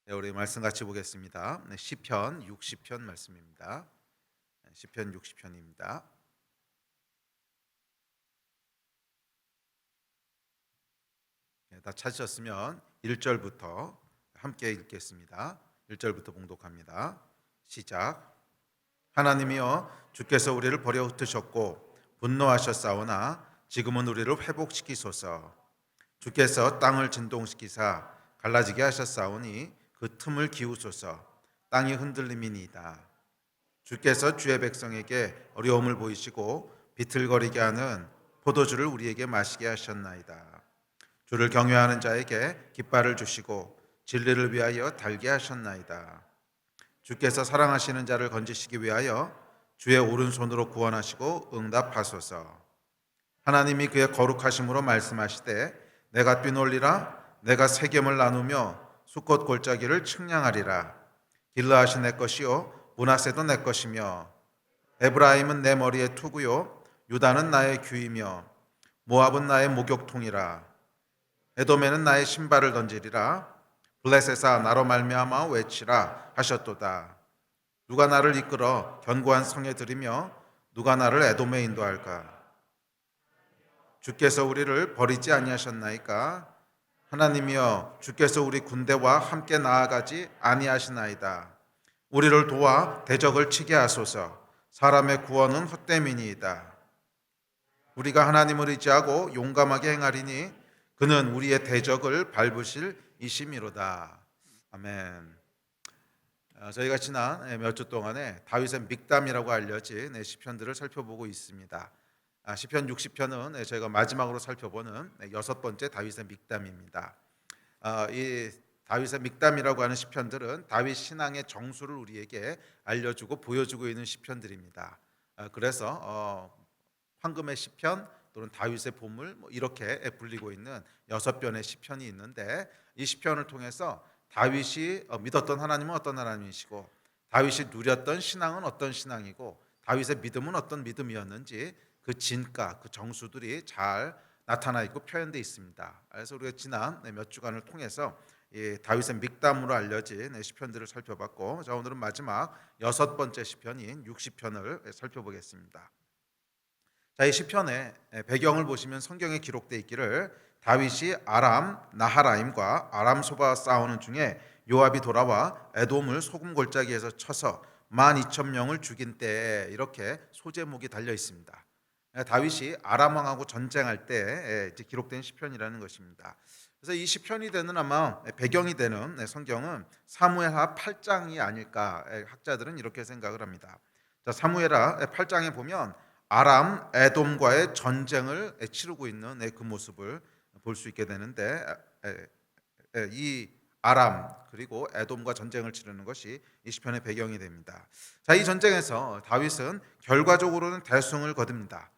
네, 우리 말씀 같이 보겠습니다. 네, 시편 60편 말씀입니다. 시편 60편입니다. 다 찾으셨으면 1절부터 함께 읽겠습니다. 1절부터 봉독합니다. 시작. 하나님이여, 주께서 우리를 버려 흩으셨고 분노하셨사오나 지금은 우리를 회복시키소서. 주께서 땅을 진동시키사 갈라지게 하셨사오니 그 틈을 기우소서. 땅이 흔들림이니이다. 주께서 주의 백성에게 어려움을 보이시고 비틀거리게 하는 포도주를 우리에게 마시게 하셨나이다. 주를 경외하는 자에게 깃발을 주시고 진리를 위하여 달게 하셨나이다. 주께서 사랑하시는 자를 건지시기 위하여 주의 오른손으로 구원하시고 응답하소서. 하나님이 그의 거룩하심으로 말씀하시되 내가 뛰놀리라. 내가 세겜을 나누며 수꽃 골짜기를 측량하리라. 길르앗이 내 것이요 므낫세도 내 것이며 에브라임은 내 머리의 투구요 유다는 나의 귀이며 모압은 나의 목욕통이라. 에돔에는 나의 신발을 던지리라. 블레셋아 나로 말미암아 외치라 하셨도다. 누가 나를 이끌어 견고한 성에 들이며 누가 나를 에돔에 인도할까? 주께서 우리를 버리지 아니하셨나이까? 하나님이여, 주께서 우리 군대와 함께 나아가지 아니하시나이다. 우리를 도와 대적을 치게 하소서. 사람의 구원은 헛됨이니이다. 우리가 하나님을 의지하고 용감하게 행하리니 그는 우리의 대적을 밟으실 이심이로다. 아멘. 저희가 지난 몇 주 동안에 다윗의 믹담이라고 알려진 시편들을 살펴보고 있습니다. 시편 60편은 저희가 마지막으로 살펴보는 여섯 번째 다윗의 믹담입니다. 이 다윗의 믹담이라고 하는 시편들은 다윗 신앙의 정수를 우리에게 알려주고 보여주고 있는 시편들입니다. 그래서 황금의 시편 또는 다윗의 보물 이렇게 불리고 있는 여섯 편의 시편이 있는데, 이 시편을 통해서 다윗이 믿었던 하나님은 어떤 하나님이시고 다윗이 누렸던 신앙은 어떤 신앙이고 다윗의 믿음은 어떤 믿음이었는지 그 진가, 그 정수들이 잘 나타나 있고 표현되어 있습니다. 그래서 우리가 지난 몇 주간을 통해서 이 다윗의 믹담으로 알려진 시편들을 살펴봤고, 자, 오늘은 마지막 여섯 번째 시편인 60편을 살펴보겠습니다. 자, 이 시편의 배경을 보시면 성경에 기록되어 있기를 다윗이 아람 나하라임과 아람 소바와 싸우는 중에 요압이 돌아와 에돔을 소금 골짜기에서 쳐서 12,000명을 죽인 때에 이렇게 소제목이 달려 있습니다. 다윗이 아람 왕하고 전쟁할 때 기록된 시편이라는 것입니다. 그래서 이 시편이 되는 아마 배경이 되는 성경은 사무엘하 8장이 아닐까, 학자들은 이렇게 생각을 합니다. 자, 사무엘하 8장에 보면 아람 에돔과의 전쟁을 치르고 있는 그 모습을 볼 수 있게 되는데, 이 아람 그리고 에돔과 전쟁을 치르는 것이 이 시편의 배경이 됩니다. 자, 이 전쟁에서 다윗은 결과적으로는 대승을 거둡니다.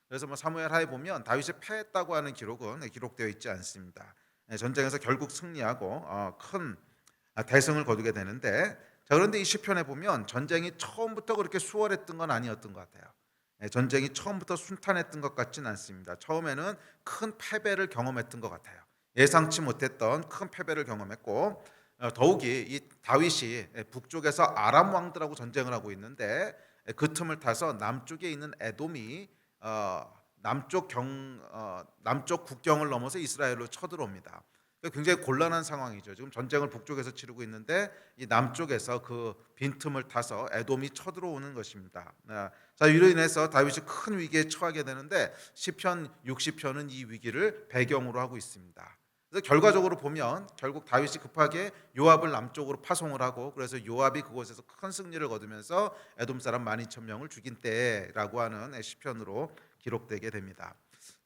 그래서 사무엘하에 보면 다윗이 패했다고 하는 기록은 기록되어 있지 않습니다. 전쟁에서 결국 승리하고 큰 대승을 거두게 되는데, 자, 그런데 이 시편에 보면 전쟁이 처음부터 그렇게 수월했던 건 아니었던 것 같아요. 전쟁이 처음부터 순탄했던 것 같지는 않습니다. 처음에는 큰 패배를 경험했던 것 같아요. 예상치 못했던 큰 패배를 경험했고, 더욱이 이 다윗이 북쪽에서 아람 왕들하고 전쟁을 하고 있는데 그 틈을 타서 남쪽에 있는 에돔이 남쪽 국경을 넘어서 이스라엘로 쳐들어옵니다. 굉장히 곤란한 상황이죠. 지금 전쟁을 북쪽에서 치르고 있는데 이 남쪽에서 그 빈틈을 타서 에돔이 쳐들어오는 것입니다. 자, 이로 인해서 다윗이 큰 위기에 처하게 되는데 시편 60편은 이 위기를 배경으로 하고 있습니다. 그래서 결과적으로 보면 결국 다윗이 급하게 요압을 남쪽으로 파송을 하고, 그래서 요압이 그곳에서 큰 승리를 거두면서 에돔 사람 12,000명을 죽인 때라고 하는 시편으로 기록되게 됩니다.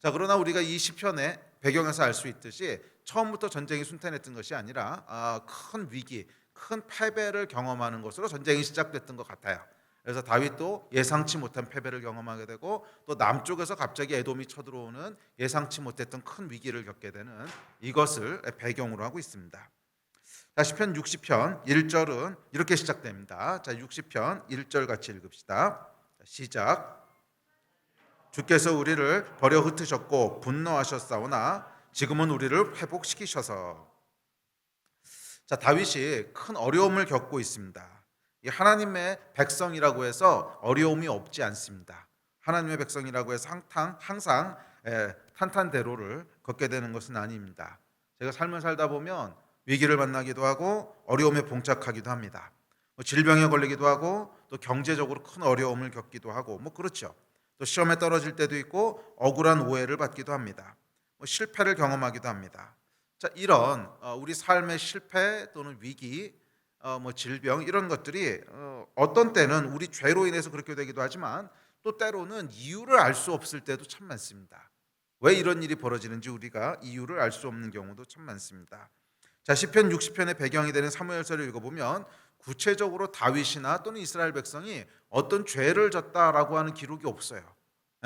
자, 그러나 우리가 이 시편의 배경에서 알 수 있듯이 처음부터 전쟁이 순탄했던 것이 아니라 큰 위기, 큰 패배를 경험하는 것으로 전쟁이 시작됐던 것 같아요. 그래서 다윗도 예상치 못한 패배를 경험하게 되고, 또 남쪽에서 갑자기 에돔이 쳐들어오는 예상치 못했던 큰 위기를 겪게 되는 이것을 배경으로 하고 있습니다. 자, 시편 60편 1절은 이렇게 시작됩니다. 자, 60편 1절 같이 읽읍시다. 시작. 주께서 우리를 버려 흩으셨고 분노하셨사오나 지금은 우리를 회복시키셔서. 자, 다윗이 큰 어려움을 겪고 있습니다. 이 하나님의 백성이라고 해서 어려움이 없지 않습니다. 하나님의 백성이라고 해서 항상 탄탄대로를 걷게 되는 것은 아닙니다. 제가 삶을 살다 보면 위기를 만나기도 하고 어려움에 봉착하기도 합니다. 질병에 걸리기도 하고 또 경제적으로 큰 어려움을 겪기도 하고 그렇죠. 또 시험에 떨어질 때도 있고 억울한 오해를 받기도 합니다. 실패를 경험하기도 합니다. 자, 이런 우리 삶의 실패 또는 위기, 질병 이런 것들이 어떤 때는 우리 죄로 인해서 그렇게 되기도 하지만 또 때로는 이유를 알 수 없을 때도 참 많습니다. 왜 이런 일이 벌어지는지 우리가 이유를 알 수 없는 경우도 참 많습니다. 자, 시편 60편의 배경이 되는 사무엘서를 읽어보면 구체적으로 다윗이나 또는 이스라엘 백성이 어떤 죄를 졌다라고 하는 기록이 없어요.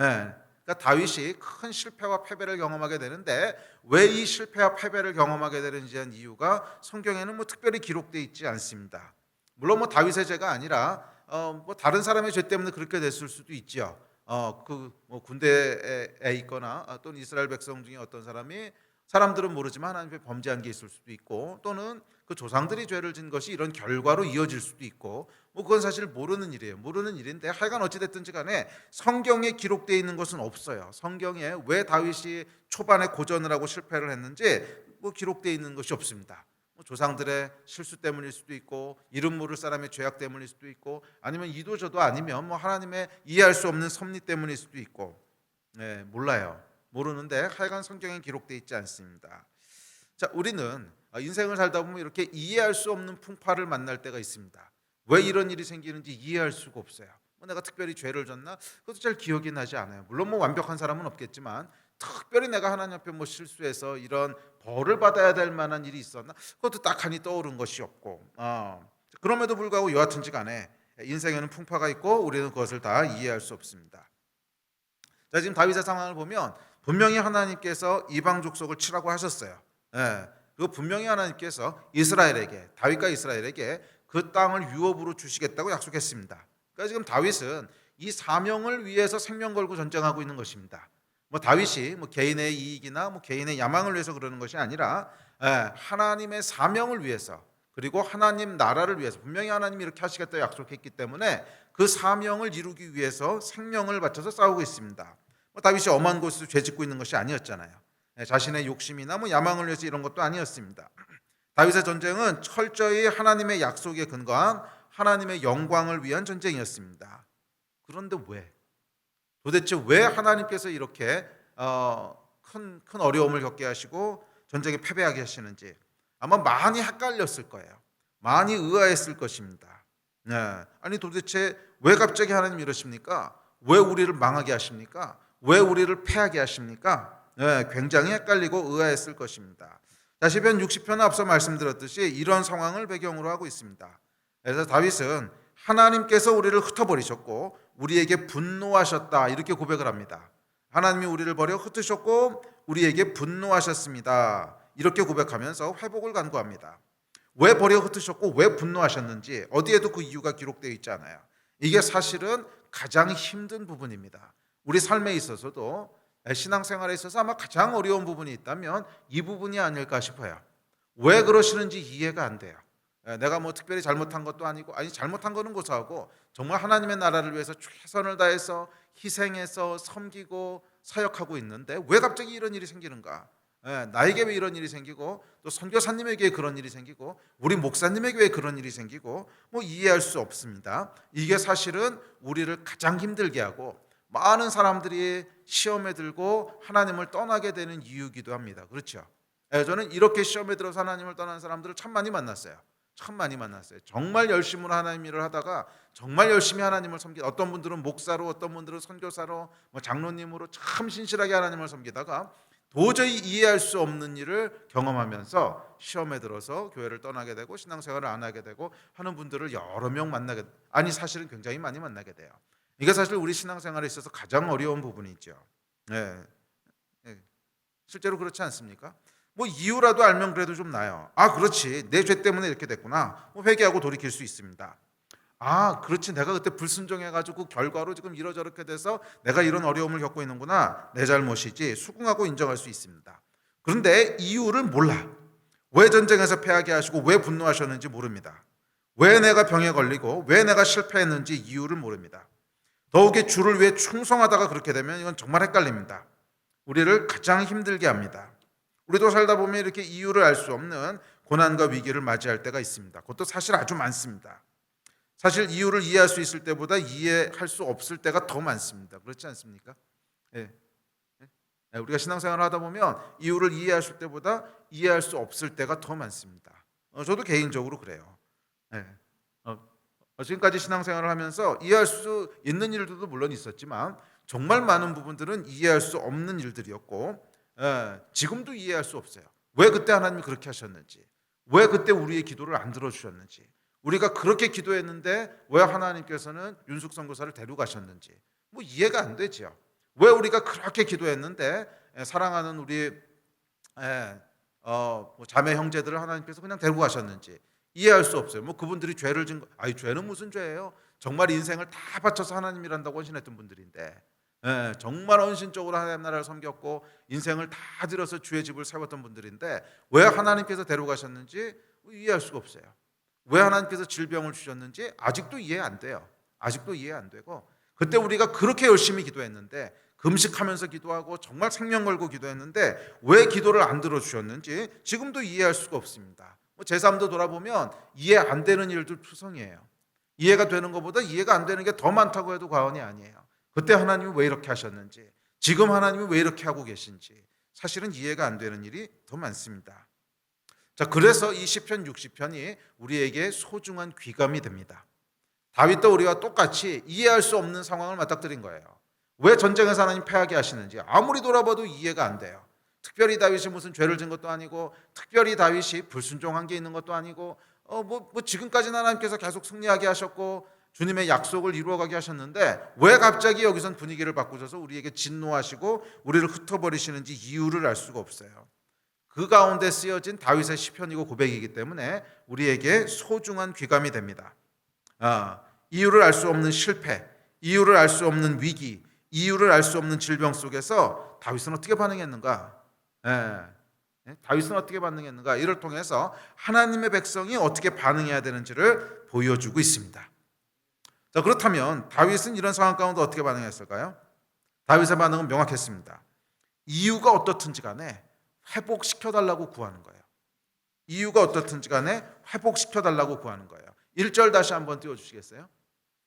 예. 그러니까 다윗이 큰 실패와 패배를 경험하게 되는데 왜 이 실패와 패배를 경험하게 되는지에 대한 이유가 성경에는 특별히 기록되어 있지 않습니다. 물론 다윗의 죄가 아니라 다른 사람의 죄 때문에 그렇게 됐을 수도 있지요. 군대에 있거나 또는 이스라엘 백성 중에 어떤 사람들은 모르지만 하나님 앞에 범죄한 게 있을 수도 있고 또는 그 조상들이 죄를 진 것이 이런 결과로 이어질 수도 있고 그건 사실 모르는 일이에요. 모르는 일인데 하여간 어찌됐든지 간에 성경에 기록되어 있는 것은 없어요. 성경에 왜 다윗이 초반에 고전을 하고 실패를 했는지 기록되어 있는 것이 없습니다. 조상들의 실수 때문일 수도 있고 이름 모를 사람의 죄악 때문일 수도 있고 아니면 이도저도 아니면 하나님의 이해할 수 없는 섭리 때문일 수도 있고 몰라요. 모르는데 하여간 성경에 기록되어 있지 않습니다. 자, 우리는 인생을 살다 보면 이렇게 이해할 수 없는 풍파를 만날 때가 있습니다. 왜 이런 일이 생기는지 이해할 수가 없어요. 내가 특별히 죄를 졌나? 그것도 잘 기억이 나지 않아요. 물론 완벽한 사람은 없겠지만 특별히 내가 하나님 앞에 실수해서 이런 벌을 받아야 될 만한 일이 있었나? 그것도 딱하니 떠오른 것이 없고 그럼에도 불구하고 여하튼지 간에 인생에는 풍파가 있고 우리는 그것을 다 이해할 수 없습니다. 자, 지금 다윗의 상황을 보면 분명히 하나님께서 이방 족속을 치라고 하셨어요. 그리고 분명히 하나님께서 다윗과 이스라엘에게 그 땅을 유업으로 주시겠다고 약속했습니다. 그러니까 지금 다윗은 이 사명을 위해서 생명 걸고 전쟁하고 있는 것입니다. 다윗이 개인의 이익이나 개인의 야망을 위해서 그러는 것이 아니라 하나님의 사명을 위해서 그리고 하나님 나라를 위해서 분명히 하나님이 이렇게 하시겠다고 약속했기 때문에 그 사명을 이루기 위해서 생명을 바쳐서 싸우고 있습니다. 다윗이 엄한 곳에서 죄짓고 있는 것이 아니었잖아요. 자신의 욕심이나 야망을 위해서 이런 것도 아니었습니다. 다윗의 전쟁은 철저히 하나님의 약속에 근거한 하나님의 영광을 위한 전쟁이었습니다. 그런데 도대체 왜 하나님께서 이렇게 큰 어려움을 겪게 하시고 전쟁에 패배하게 하시는지 아마 많이 헷갈렸을 거예요. 많이 의아했을 것입니다. 아니 도대체 왜 갑자기 하나님 이러십니까? 왜 우리를 망하게 하십니까? 왜 우리를 패하게 하십니까? 굉장히 헷갈리고 의아했을 것입니다. 자, 시편 60편은 앞서 말씀드렸듯이 이런 상황을 배경으로 하고 있습니다. 그래서 다윗은 하나님께서 우리를 흩어버리셨고 우리에게 분노하셨다 이렇게 고백을 합니다. 하나님이 우리를 버려 흩으셨고 우리에게 분노하셨습니다. 이렇게 고백하면서 회복을 간구합니다. 왜 버려 흩으셨고 왜 분노하셨는지 어디에도 그 이유가 기록되어 있지 않아요. 이게 사실은 가장 힘든 부분입니다. 우리 삶에 있어서도 신앙생활에 있어서 아마 가장 어려운 부분이 있다면 이 부분이 아닐까 싶어요. 왜 그러시는지 이해가 안 돼요. 내가 특별히 잘못한 것도 아니고 잘못한 거는 고사하고 정말 하나님의 나라를 위해서 최선을 다해서 희생해서 섬기고 사역하고 있는데 왜 갑자기 이런 일이 생기는가? 나에게 왜 이런 일이 생기고 또 선교사님에게 그런 일이 생기고 우리 목사님에게 왜 그런 일이 생기고 이해할 수 없습니다. 이게 사실은 우리를 가장 힘들게 하고 많은 사람들이 시험에 들고 하나님을 떠나게 되는 이유이기도 합니다. 그렇죠? 저는 이렇게 시험에 들어서 하나님을 떠난 사람들을 참 많이 만났어요. 정말 열심으로 하나님 일을 하다가 정말 열심히 하나님을 섬기다 어떤 분들은 목사로 어떤 분들은 선교사로 장로님으로 참 신실하게 하나님을 섬기다가 도저히 이해할 수 없는 일을 경험하면서 시험에 들어서 교회를 떠나게 되고 신앙생활을 안 하게 되고 하는 분들을 여러 명 만나게 사실은 굉장히 많이 만나게 돼요. 이게 사실 우리 신앙생활에 있어서 가장 어려운 부분이죠. 실제로 그렇지 않습니까? 이유라도 알면 그래도 좀 나아요. 그렇지, 내 죄 때문에 이렇게 됐구나. 회개하고 돌이킬 수 있습니다. 그렇지, 내가 그때 불순종해가지고 결과로 지금 이러저렇게 돼서 내가 이런 어려움을 겪고 있는구나. 내 잘못이지 수긍하고 인정할 수 있습니다. 그런데 이유를 몰라. 왜 전쟁에서 패하게 하시고 왜 분노하셨는지 모릅니다. 왜 내가 병에 걸리고 왜 내가 실패했는지 이유를 모릅니다. 더욱이 주를 위해 충성하다가 그렇게 되면 이건 정말 헷갈립니다. 우리를 가장 힘들게 합니다. 우리도 살다 보면 이렇게 이유를 알 수 없는 고난과 위기를 맞이할 때가 있습니다. 그것도 사실 아주 많습니다. 사실 이유를 이해할 수 있을 때보다 이해할 수 없을 때가 더 많습니다. 그렇지 않습니까? 예. 우리가 신앙생활을 하다 보면 이유를 이해할 때보다 이해할 수 없을 때가 더 많습니다. 저도 개인적으로 그래요. 예. 지금까지 신앙생활을 하면서 이해할 수 있는 일들도 물론 있었지만 정말 많은 부분들은 이해할 수 없는 일들이었고 지금도 이해할 수 없어요. 왜 그때 하나님이 그렇게 하셨는지, 왜 그때 우리의 기도를 안 들어주셨는지, 우리가 그렇게 기도했는데 왜 하나님께서는 윤숙 선교사를 데려가셨는지 뭐 이해가 안 되죠. 왜 우리가 그렇게 기도했는데 사랑하는 우리 자매 형제들을 하나님께서 그냥 데리고 가셨는지 이해할 수 없어요. 뭐 그분들이 죄를 진 거, 아이 죄는 무슨 죄예요? 정말 인생을 다 바쳐서 하나님 일한다고 헌신했던 분들인데 정말 헌신적으로 하나님 나라를 섬겼고 인생을 다 들여서 주의 집을 세웠던 분들인데 왜 하나님께서 데려가셨는지 이해할 수가 없어요. 왜 하나님께서 질병을 주셨는지 아직도 이해 안 돼요. 아직도 이해 안 되고 그때 우리가 그렇게 열심히 기도했는데 금식하면서 기도하고 정말 생명 걸고 기도했는데 왜 기도를 안 들어주셨는지 지금도 이해할 수가 없습니다. 제 삶도 돌아보면 이해 안 되는 일들 투성이에요. 이해가 되는 것보다 이해가 안 되는 게 더 많다고 해도 과언이 아니에요. 그때 하나님이 왜 이렇게 하셨는지, 지금 하나님이 왜 이렇게 하고 계신지 사실은 이해가 안 되는 일이 더 많습니다. 자, 그래서 이 시편 60편이 우리에게 소중한 귀감이 됩니다. 다윗도 우리와 똑같이 이해할 수 없는 상황을 맞닥뜨린 거예요. 왜 전쟁에서 하나님 패하게 하시는지 아무리 돌아봐도 이해가 안 돼요. 특별히 다윗이 무슨 죄를 진 것도 아니고 특별히 다윗이 불순종한 게 있는 것도 아니고 지금까지는 하나님께서 계속 승리하게 하셨고 주님의 약속을 이루어가게 하셨는데 왜 갑자기 여기선 분위기를 바꾸셔서 우리에게 진노하시고 우리를 흩어버리시는지 이유를 알 수가 없어요. 그 가운데 쓰여진 다윗의 시편이고 고백이기 때문에 우리에게 소중한 귀감이 됩니다. 이유를 알 수 없는 실패, 이유를 알 수 없는 위기, 이유를 알 수 없는 질병 속에서 다윗은 어떻게 반응했는가? 다윗은 어떻게 반응했는가? 이를 통해서 하나님의 백성이 어떻게 반응해야 되는지를 보여주고 있습니다. 자, 그렇다면 다윗은 이런 상황 가운데 어떻게 반응했을까요? 다윗의 반응은 명확했습니다. 이유가 어떻든지 간에 회복시켜달라고 구하는 거예요. 이유가 어떻든지 간에 회복시켜달라고 구하는 거예요. 1절 다시 한번 띄워주시겠어요?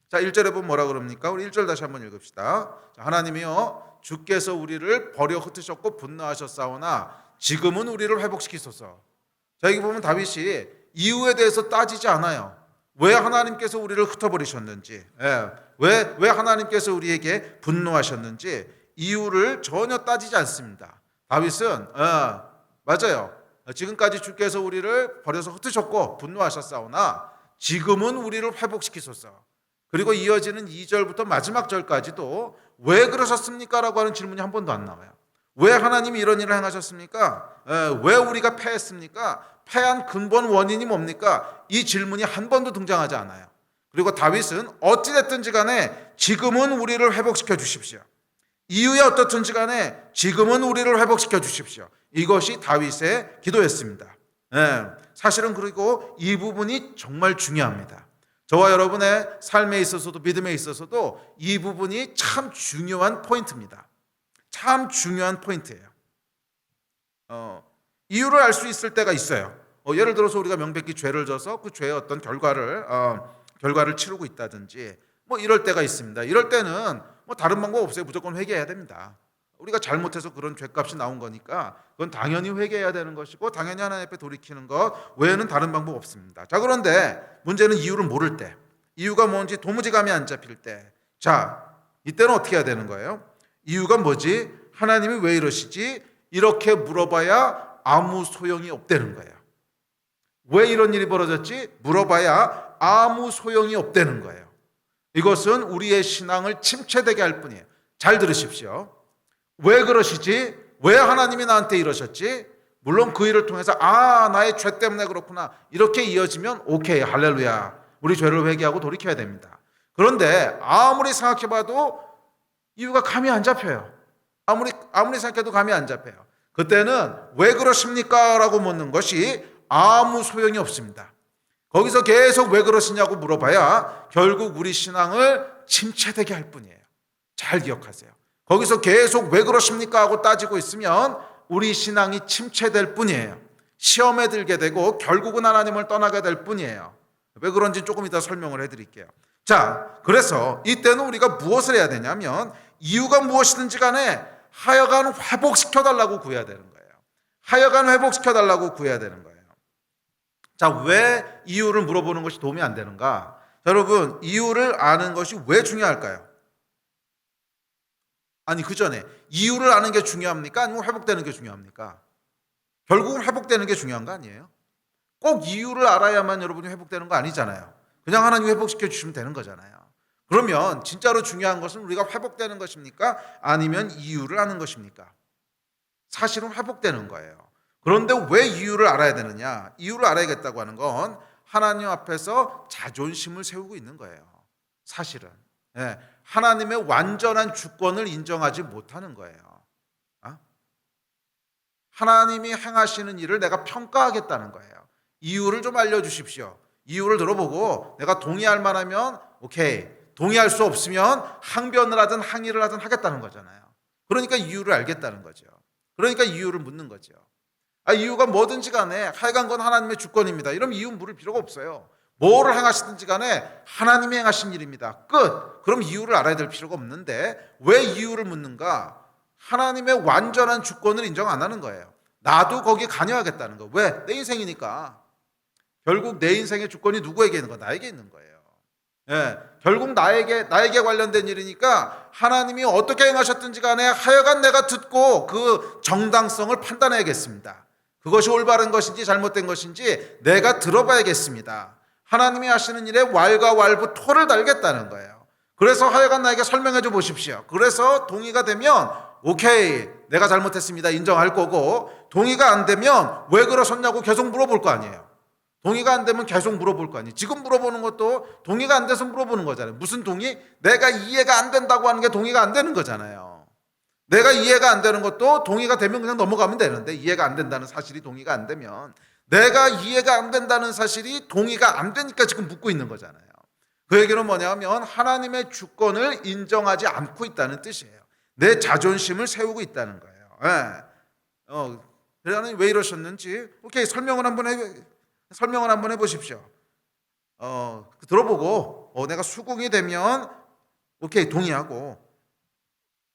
자, 1절에 보면 뭐라 그럽니까? 우리 1절 다시 한번 읽읍시다. 자, 하나님이여 주께서 우리를 버려 흩으셨고 분노하셨사오나 지금은 우리를 회복시키소서. 자, 여기 보면 다윗이 이유에 대해서 따지지 않아요. 왜 하나님께서 우리를 흩어버리셨는지, 왜 하나님께서 우리에게 분노하셨는지 이유를 전혀 따지지 않습니다. 다윗은 맞아요. 지금까지 주께서 우리를 버려서 흩으셨고 분노하셨사오나 지금은 우리를 회복시키소서. 그리고 이어지는 2절부터 마지막 절까지도 왜 그러셨습니까? 라고 하는 질문이 한 번도 안 나와요. 왜 하나님이 이런 일을 행하셨습니까? 왜 우리가 패했습니까? 패한 근본 원인이 뭡니까? 이 질문이 한 번도 등장하지 않아요. 그리고 다윗은 어찌됐든지 간에 지금은 우리를 회복시켜 주십시오. 이유에 어떻든지 간에 지금은 우리를 회복시켜 주십시오. 이것이 다윗의 기도였습니다. 사실은 그리고 이 부분이 정말 중요합니다. 저와 여러분의 삶에 있어서도 믿음에 있어서도 이 부분이 참 중요한 포인트입니다. 참 중요한 포인트예요. 이유를 알 수 있을 때가 있어요. 예를 들어서 우리가 명백히 죄를 져서 그 죄의 어떤 결과를 치르고 있다든지 이럴 때가 있습니다. 이럴 때는 다른 방법 없어요. 무조건 회개해야 됩니다. 우리가 잘못해서 그런 죄값이 나온 거니까 그건 당연히 회개해야 되는 것이고 당연히 하나님 앞에 돌이키는 것 외에는 다른 방법 없습니다. 자, 그런데 문제는 이유를 모를 때, 이유가 뭔지 도무지 감이 안 잡힐 때, 자, 이때는 어떻게 해야 되는 거예요? 이유가 뭐지? 하나님이 왜 이러시지? 이렇게 물어봐야 아무 소용이 없다는 거예요. 왜 이런 일이 벌어졌지? 물어봐야 아무 소용이 없다는 거예요. 이것은 우리의 신앙을 침체되게 할 뿐이에요. 잘 들으십시오. 왜 그러시지? 왜 하나님이 나한테 이러셨지? 물론 그 일을 통해서 나의 죄 때문에 그렇구나 이렇게 이어지면 오케이, 할렐루야, 우리 죄를 회개하고 돌이켜야 됩니다. 그런데 아무리 생각해봐도 이유가 감이 안 잡혀요. 아무리 생각해도 감이 안 잡혀요. 그때는 왜 그러십니까? 라고 묻는 것이 아무 소용이 없습니다. 거기서 계속 왜 그러시냐고 물어봐야 결국 우리 신앙을 침체되게 할 뿐이에요. 잘 기억하세요. 거기서 계속 왜 그러십니까 하고 따지고 있으면 우리 신앙이 침체될 뿐이에요. 시험에 들게 되고 결국은 하나님을 떠나게 될 뿐이에요. 왜 그런지 조금 이따 설명을 해드릴게요. 자, 그래서 이때는 우리가 무엇을 해야 되냐면 이유가 무엇이든지 간에 하여간 회복시켜달라고 구해야 되는 거예요. 하여간 회복시켜달라고 구해야 되는 거예요. 자, 왜 이유를 물어보는 것이 도움이 안 되는가? 자, 여러분, 이유를 아는 것이 왜 중요할까요? 아니, 그 전에 이유를 아는 게 중요합니까? 아니면 회복되는 게 중요합니까? 결국은 회복되는 게 중요한 거 아니에요? 꼭 이유를 알아야만 여러분이 회복되는 거 아니잖아요. 그냥 하나님 회복시켜 주시면 되는 거잖아요. 그러면 진짜로 중요한 것은 우리가 회복되는 것입니까? 아니면 이유를 아는 것입니까? 사실은 회복되는 거예요. 그런데 왜 이유를 알아야 되느냐? 이유를 알아야겠다고 하는 건 하나님 앞에서 자존심을 세우고 있는 거예요. 사실은. 예, 하나님의 완전한 주권을 인정하지 못하는 거예요. 하나님이 행하시는 일을 내가 평가하겠다는 거예요. 이유를 좀 알려주십시오. 이유를 들어보고 내가 동의할 만하면 오케이, 동의할 수 없으면 항변을 하든 항의를 하든 하겠다는 거잖아요. 그러니까 이유를 알겠다는 거죠. 그러니까 이유를 묻는 거죠. 이유가 뭐든지 간에 하여간 건 하나님의 주권입니다. 이러면 이유 물을 필요가 없어요. 뭐를 행하시든지 간에 하나님이 행하신 일입니다. 끝. 그럼 이유를 알아야 될 필요가 없는데 왜 이유를 묻는가? 하나님의 완전한 주권을 인정 안 하는 거예요. 나도 거기에 관여하겠다는 거. 왜? 내 인생이니까. 결국 내 인생의 주권이 누구에게 있는 거? 나에게 있는 거예요. 예, 결국 나에게 관련된 일이니까 하나님이 어떻게 행하셨든지 간에 하여간 내가 듣고 그 정당성을 판단해야겠습니다. 그것이 올바른 것인지 잘못된 것인지 내가 들어봐야겠습니다. 하나님이 하시는 일에 왈가왈부 토를 달겠다는 거예요. 그래서 하여간 나에게 설명해 줘 보십시오. 그래서 동의가 되면 오케이, 내가 잘못했습니다 인정할 거고, 동의가 안 되면 왜 그러셨냐고 계속 물어볼 거 아니에요. 동의가 안 되면 계속 물어볼 거 아니에요. 지금 물어보는 것도 동의가 안 돼서 물어보는 거잖아요. 무슨 동의? 내가 이해가 안 된다고 하는 게 동의가 안 되는 거잖아요. 내가 이해가 안 되는 것도 동의가 되면 그냥 넘어가면 되는데, 이해가 안 된다는 사실이 동의가 안 되면, 내가 이해가 안 된다는 사실이 동의가 안 되니까 지금 묻고 있는 거잖아요. 그 얘기는 뭐냐면 하나님의 주권을 인정하지 않고 있다는 뜻이에요. 내 자존심을 세우고 있다는 거예요. 예. 그러니 왜 이러셨는지 오케이, 설명을 한번 해보십시오. 들어보고 내가 수긍이 되면 오케이, 동의하고,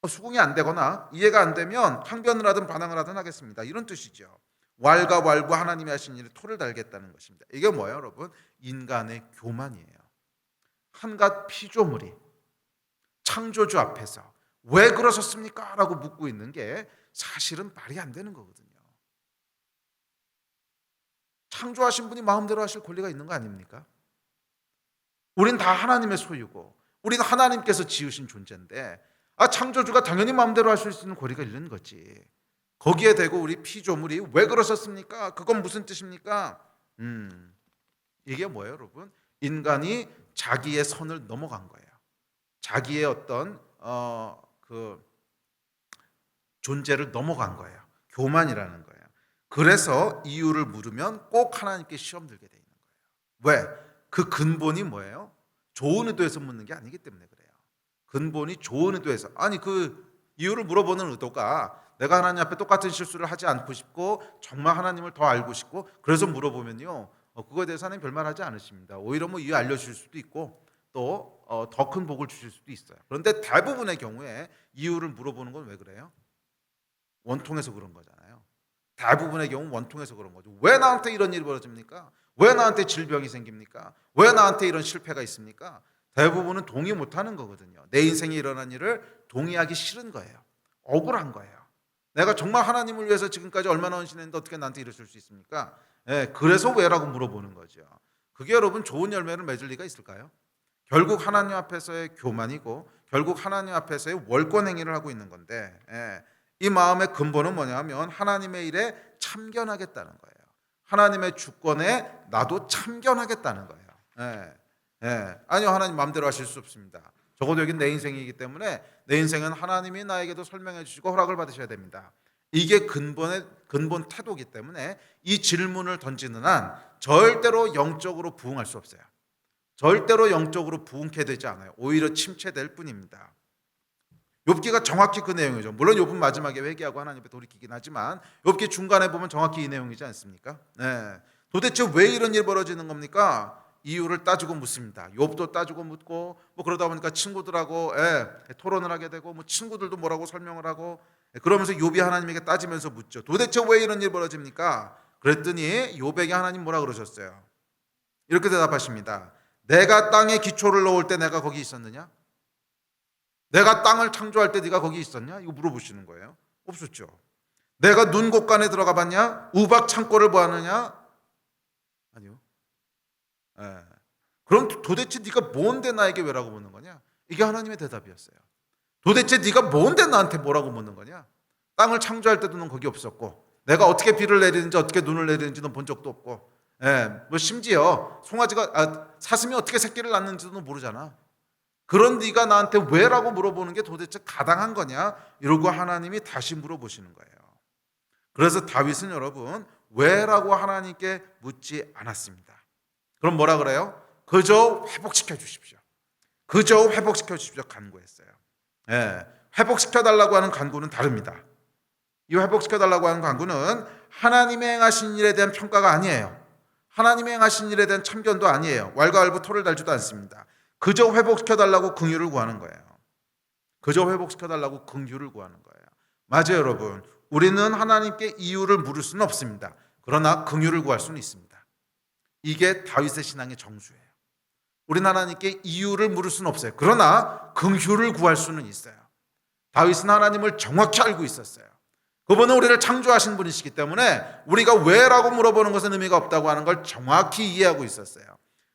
수긍이 안 되거나 이해가 안 되면 항변을 하든 반항을 하든 하겠습니다. 이런 뜻이죠. 왈가왈부 하나님이 하신 일에 토를 달겠다는 것입니다. 이게 뭐예요, 여러분? 인간의 교만이에요. 한갓 피조물이 창조주 앞에서 왜 그러셨습니까? 라고 묻고 있는 게 사실은 말이 안 되는 거거든요. 창조하신 분이 마음대로 하실 권리가 있는 거 아닙니까? 우린 다 하나님의 소유고 우리는 하나님께서 지으신 존재인데 창조주가 당연히 마음대로 할 수 있는 권리가 있는 거지. 거기에 대고 우리 피조물이 왜 그러셨습니까? 그건 무슨 뜻입니까? 이게 뭐예요, 여러분? 인간이 자기의 선을 넘어간 거예요. 자기의 어떤 그 존재를 넘어간 거예요. 교만이라는 거예요. 그래서 이유를 물으면 꼭 하나님께 시험 들게 돼 있는 거예요. 왜? 그 근본이 뭐예요? 좋은 의도에서 묻는 게 아니기 때문에 그래요. 근본이 좋은 의도에서, 아니 그 이유를 물어보는 의도가 내가 하나님 앞에 똑같은 실수를 하지 않고 싶고 정말 하나님을 더 알고 싶고 그래서 물어보면요, 그거에 대해서 하나님 별말 하지 않으십니다. 오히려 뭐 이유 알려주실 수도 있고 또 더 큰 복을 주실 수도 있어요. 그런데 대부분의 경우에 이유를 물어보는 건 왜 그래요? 원통해서 그런 거잖아요. 대부분의 경우 원통해서 그런 거죠. 왜 나한테 이런 일이 벌어집니까? 왜 나한테 질병이 생깁니까? 왜 나한테 이런 실패가 있습니까? 대부분은 동의 못하는 거거든요. 내 인생에 일어난 일을 동의하기 싫은 거예요. 억울한 거예요. 내가 정말 하나님을 위해서 지금까지 얼마나 헌신했는데 어떻게 나한테 이러실 수 있습니까? 그래서 왜라고 물어보는 거죠. 그게 여러분 좋은 열매를 맺을 리가 있을까요? 결국 하나님 앞에서의 교만이고 결국 하나님 앞에서의 월권 행위를 하고 있는 건데, 이 마음의 근본은 뭐냐면 하나님의 일에 참견하겠다는 거예요. 하나님의 주권에 나도 참견하겠다는 거예요. 아니요, 하나님 마음대로 하실 수 없습니다. 적어도 여긴 내 인생이기 때문에 내 인생은 하나님이 나에게도 설명해 주시고 허락을 받으셔야 됩니다. 이게 근본 태도이기 때문에 이 질문을 던지는 한 절대로 영적으로 부흥할 수 없어요. 절대로 영적으로 부흥케 되지 않아요. 오히려 침체될 뿐입니다. 욥기가 정확히 그 내용이죠. 물론 욥은 마지막에 회개하고 하나님 앞에 돌이키긴 하지만 욥기 중간에 보면 정확히 이 내용이지 않습니까? 네. 도대체 왜 이런 일이 벌어지는 겁니까? 이유를 따지고 묻습니다. 욥도 따지고 묻고 뭐 그러다 보니까 친구들하고 토론을 하게 되고 뭐 친구들도 뭐라고 설명을 하고 그러면서 욥이 하나님에게 따지면서 묻죠. 도대체 왜 이런 일이 벌어집니까? 그랬더니 욥에게 하나님 뭐라 그러셨어요? 이렇게 대답하십니다. 내가 땅에 기초를 놓을 때 내가 거기 있었느냐? 내가 땅을 창조할 때 네가 거기 있었냐? 이거 물어보시는 거예요. 없었죠. 내가 눈 곳간에 들어가 봤냐? 우박 창고를 보았느냐? 아니요. 그럼 도대체 네가 뭔데 나에게 왜라고 묻는 거냐? 이게 하나님의 대답이었어요. 도대체 네가 뭔데 나한테 뭐라고 묻는 거냐? 땅을 창조할 때도 넌 거기 없었고 내가 어떻게 비를 내리는지 어떻게 눈을 내리는지 넌 본 적도 없고 뭐 심지어 사슴이 어떻게 새끼를 낳는지도 넌 모르잖아. 그런 네가 나한테 왜라고 물어보는 게 도대체 가당한 거냐? 이러고 하나님이 다시 물어보시는 거예요. 그래서 다윗은 여러분 왜라고 하나님께 묻지 않았습니다. 그럼 뭐라 그래요? 그저 회복시켜 주십시오. 그저 회복시켜 주십시오 간구했어요. 회복시켜 달라고 하는 간구는 다릅니다. 이 회복시켜 달라고 하는 간구는 하나님의 행하신 일에 대한 평가가 아니에요. 하나님의 행하신 일에 대한 참견도 아니에요. 왈가왈부 토를 달지도 않습니다. 그저 회복시켜 달라고 긍휼을 구하는 거예요. 그저 회복시켜 달라고 긍휼을 구하는 거예요. 맞아요, 여러분. 우리는 하나님께 이유를 물을 수는 없습니다. 그러나 긍휼을 구할 수는 있습니다. 이게 다윗의 신앙의 정수예요. 우리는 하나님께 이유를 물을 수는 없어요. 그러나 긍휼을 구할 수는 있어요. 다윗은 하나님을 정확히 알고 있었어요. 그분은 우리를 창조하신 분이시기 때문에 우리가 왜라고 물어보는 것은 의미가 없다고 하는 걸 정확히 이해하고 있었어요.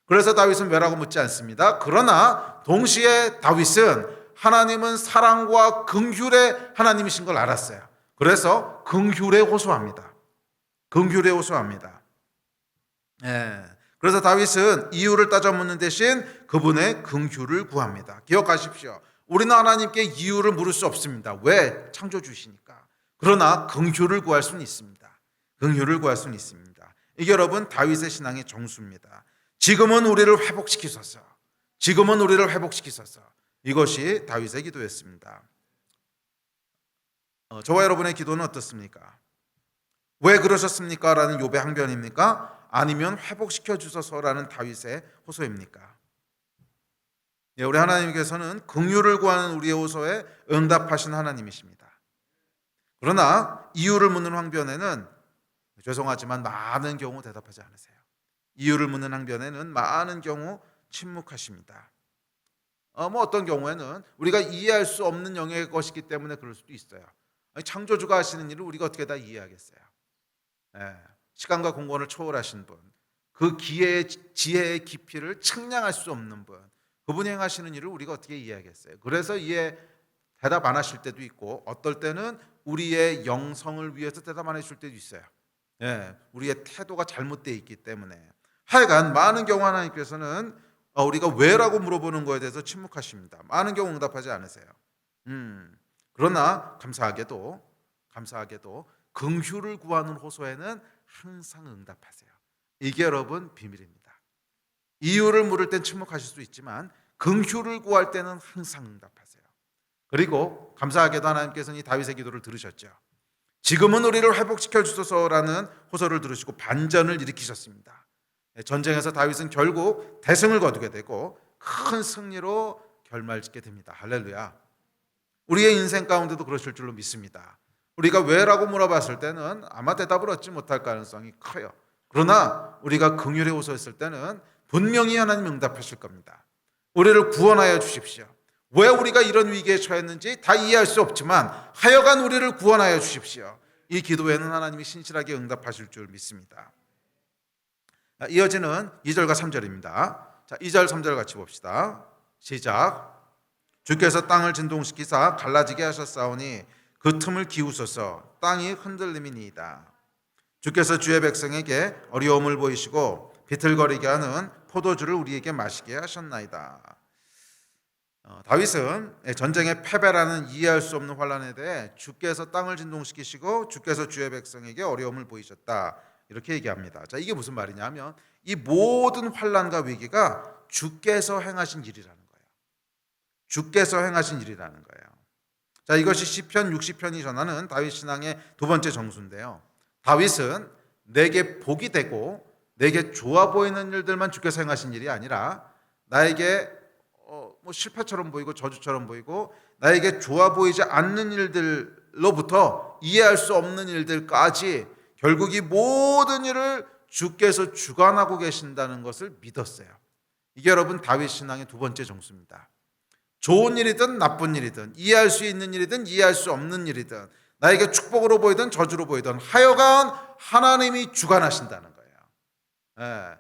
그래서 다윗은 왜라고 묻지 않습니다. 그러나 동시에 다윗은 하나님은 사랑과 긍휼의 하나님이신 걸 알았어요. 그래서 긍휼에 호소합니다. 긍휼에 호소합니다. 그래서 다윗은 이유를 따져 묻는 대신 그분의 긍휼을 구합니다. 기억하십시오. 우리는 하나님께 이유를 물을 수 없습니다. 왜? 창조주시니까. 그러나 긍휼을 구할 수는 있습니다. 긍휼을 구할 수는 있습니다. 이게 여러분 다윗의 신앙의 정수입니다. 지금은 우리를 회복시키소서. 지금은 우리를 회복시키소서. 이것이 다윗의 기도였습니다. 저와 여러분의 기도는 어떻습니까? 왜 그러셨습니까? 라는 욥의 항변입니까? 아니면 회복시켜 주소서라는 다윗의 호소입니까? 우리 하나님께서는 긍휼을 구하는 우리의 호소에 응답하신 하나님이십니다. 그러나 이유를 묻는 항변에는 죄송하지만 많은 경우 대답하지 않으세요. 이유를 묻는 항변에는 많은 경우 침묵하십니다. 뭐 어떤 경우에는 우리가 이해할 수 없는 영역의 것이기 때문에 그럴 수도 있어요. 창조주가 하시는 일을 우리가 어떻게 다 이해하겠어요? 시간과 공간을 초월하신 분, 그 지혜의 깊이를 측량할 수 없는 분, 그분이 행하시는 일을 우리가 어떻게 이해하겠어요? 그래서 대답 안 하실 때도 있고 어떨 때는 우리의 영성을 위해서 대답 안 해줄 때도 있어요. 우리의 태도가 잘못되어 있기 때문에 하여간 많은 경우 하나님께서는 우리가 왜라고 물어보는 거에 대해서 침묵하십니다. 많은 경우 응답하지 않으세요. 그러나 감사하게도 긍휼을 구하는 호소에는 항상 응답하세요. 이게 여러분 비밀입니다. 이유를 물을 땐 침묵하실 수 있지만 긍휼을 구할 때는 항상 응답하세요. 그리고 감사하게도 하나님께서는 이 다윗의 기도를 들으셨죠. 지금은 우리를 회복시켜 주소서라는 호소를 들으시고 반전을 일으키셨습니다. 전쟁에서 다윗은 결국 대승을 거두게 되고 큰 승리로 결말짓게 됩니다. 할렐루야. 우리의 인생 가운데도 그러실 줄로 믿습니다. 우리가 왜라고 물어봤을 때는 아마 대답을 얻지 못할 가능성이 커요. 그러나 우리가 긍휼에 호소했을 때는 분명히 하나님 응답하실 겁니다. 우리를 구원하여 주십시오. 왜 우리가 이런 위기에 처했는지 다 이해할 수 없지만 하여간 우리를 구원하여 주십시오. 이 기도에는 하나님이 신실하게 응답하실 줄 믿습니다. 이어지는 2절과 3절입니다. 자, 2절 3절 같이 봅시다. 시작. 주께서 땅을 진동시키사 갈라지게 하셨사오니 그 틈을 기우소서. 땅이 흔들림이니이다. 주께서 주의 백성에게 어려움을 보이시고 비틀거리게 하는 포도주를 우리에게 마시게 하셨나이다. 다윗은 전쟁의 패배라는 이해할 수 없는 환란에 대해 주께서 땅을 진동시키시고 주께서 주의 백성에게 어려움을 보이셨다, 이렇게 얘기합니다. 자, 이게 무슨 말이냐면 이 모든 환란과 위기가 주께서 행하신 일이라는 거예요. 주께서 행하신 일이라는 거예요. 자, 이것이 시편 60편이 전하는 다윗 신앙의 두 번째 정수인데요. 다윗은 내게 복이 되고 내게 좋아 보이는 일들만 주께서 행하신 일이 아니라 나에게 실패처럼 보이고 저주처럼 보이고 나에게 좋아 보이지 않는 일들로부터 이해할 수 없는 일들까지 결국 이 모든 일을 주께서 주관하고 계신다는 것을 믿었어요. 이게 여러분 다윗 신앙의 두 번째 정수입니다. 좋은 일이든 나쁜 일이든 이해할 수 있는 일이든 이해할 수 없는 일이든 나에게 축복으로 보이든 저주로 보이든 하여간 하나님이 주관하신다는 거예요.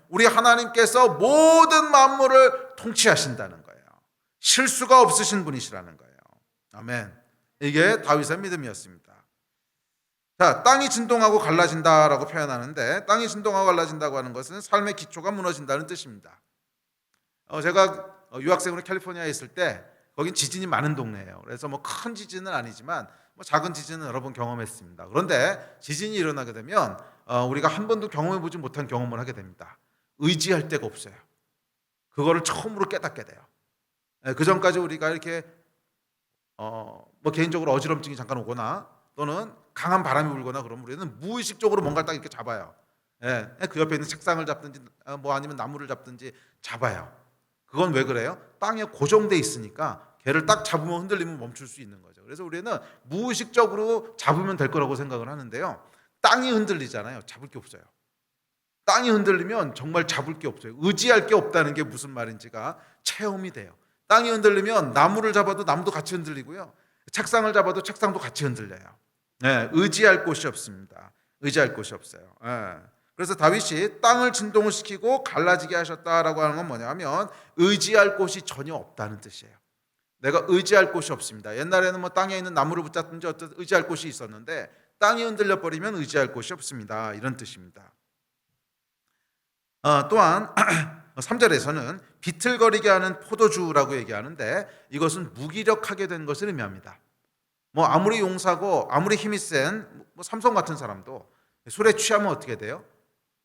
우리 하나님께서 모든 만물을 통치하신다는 거예요. 실수가 없으신 분이시라는 거예요. 아멘. 이게 다윗의 믿음이었습니다. 자, 땅이 진동하고 갈라진다라고 표현하는데 땅이 진동하고 갈라진다고 하는 것은 삶의 기초가 무너진다는 뜻입니다. 제가 유학생으로 캘리포니아에 있을 때 거긴 지진이 많은 동네예요. 그래서 뭐 큰 지진은 아니지만 뭐 작은 지진은 여러 번 경험했습니다. 그런데 지진이 일어나게 되면 우리가 한 번도 경험해보지 못한 경험을 하게 됩니다. 의지할 데가 없어요. 그거를 처음으로 깨닫게 돼요. 그 전까지 우리가 이렇게 뭐 개인적으로 어지럼증이 잠깐 오거나 또는 강한 바람이 불거나 그러면 우리는 무의식적으로 뭔가를 딱 이렇게 잡아요. 그 옆에 있는 책상을 잡든지 뭐 아니면 나무를 잡든지 잡아요. 그건 왜 그래요? 땅에 고정돼 있으니까 걔를 딱 잡으면 흔들리면 멈출 수 있는 거죠. 그래서 우리는 무의식적으로 잡으면 될 거라고 생각을 하는데요. 땅이 흔들리잖아요. 잡을 게 없어요. 땅이 흔들리면 정말 잡을 게 없어요. 의지할 게 없다는 게 무슨 말인지가 체험이 돼요. 땅이 흔들리면 나무를 잡아도 나무도 같이 흔들리고요. 책상을 잡아도 책상도 같이 흔들려요. 의지할 곳이 없습니다. 의지할 곳이 없어요. 그래서 다윗이 땅을 진동을 시키고 갈라지게 하셨다라고 하는 건 뭐냐면 의지할 곳이 전혀 없다는 뜻이에요. 내가 의지할 곳이 없습니다. 옛날에는 뭐 땅에 있는 나무를 붙잡든지 어떤 의지할 곳이 있었는데 땅이 흔들려 버리면 의지할 곳이 없습니다. 이런 뜻입니다. 또한 3절에서는 비틀거리게 하는 포도주라고 얘기하는데 이것은 무기력하게 된 것을 의미합니다. 뭐 아무리 용사고 아무리 힘이 센 뭐 삼성 같은 사람도 술에 취하면 어떻게 돼요?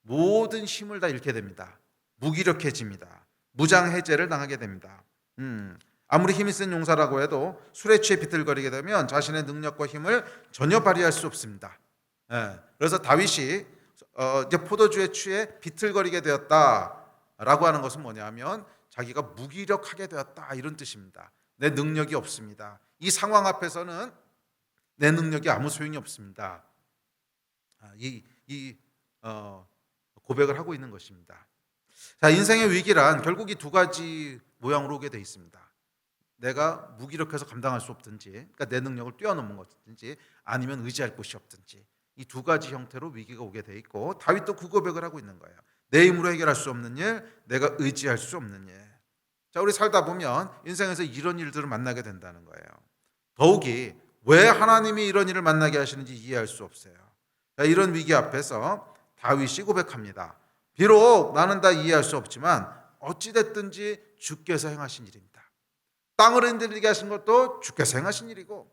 모든 힘을 다 잃게 됩니다. 무기력해집니다. 무장해제를 당하게 됩니다. 아무리 힘이 센 용사라고 해도 술에 취해 비틀거리게 되면 자신의 능력과 힘을 전혀 발휘할 수 없습니다. 그래서 다윗이 이제 포도주에 취해 비틀거리게 되었다라고 하는 것은 뭐냐면 자기가 무기력하게 되었다, 이런 뜻입니다. 내 능력이 없습니다. 이 상황 앞에서는 내 능력이 아무 소용이 없습니다. 고백을 하고 있는 것입니다. 자, 인생의 위기란 결국 이 두 가지 모양으로 오게 돼 있습니다. 내가 무기력해서 감당할 수 없든지, 그러니까 내 능력을 뛰어넘은 것든지, 아니면 의지할 곳이 없든지, 이 두 가지 형태로 위기가 오게 돼 있고 다윗도 그 고백을 하고 있는 거예요. 내 힘으로 해결할 수 없는 일, 내가 의지할 수 없는 일. 자, 우리 살다 보면 인생에서 이런 일들을 만나게 된다는 거예요. 더욱이 왜 하나님이 이런 일을 만나게 하시는지 이해할 수 없어요. 자, 이런 위기 앞에서 다윗이 고백합니다. 비록 나는 다 이해할 수 없지만 어찌됐든지 주께서 행하신 일입니다. 땅을 흔들리게 하신 것도 주께서 행하신 일이고,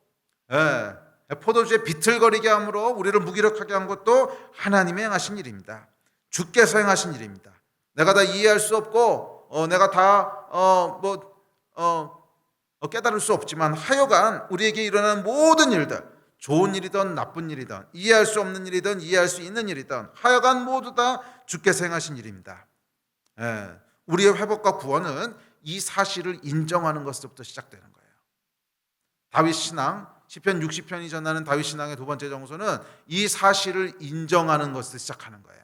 포도주에 비틀거리게 함으로 우리를 무기력하게 한 것도 하나님이 행하신 일입니다. 주께서 행하신 일입니다. 내가 다 이해할 수 없고 내가 다 깨달을 수 없지만 하여간 우리에게 일어나는 모든 일들, 좋은 일이든 나쁜 일이든 이해할 수 없는 일이든 이해할 수 있는 일이든 하여간 모두 다 주께서 행하신 일입니다. 우리의 회복과 구원은 이 사실을 인정하는 것부터 시작되는 거예요. 다윗 신앙, 시편 60편이 전하는 다윗 신앙의 두 번째 정서는 이 사실을 인정하는 것을 시작하는 거예요.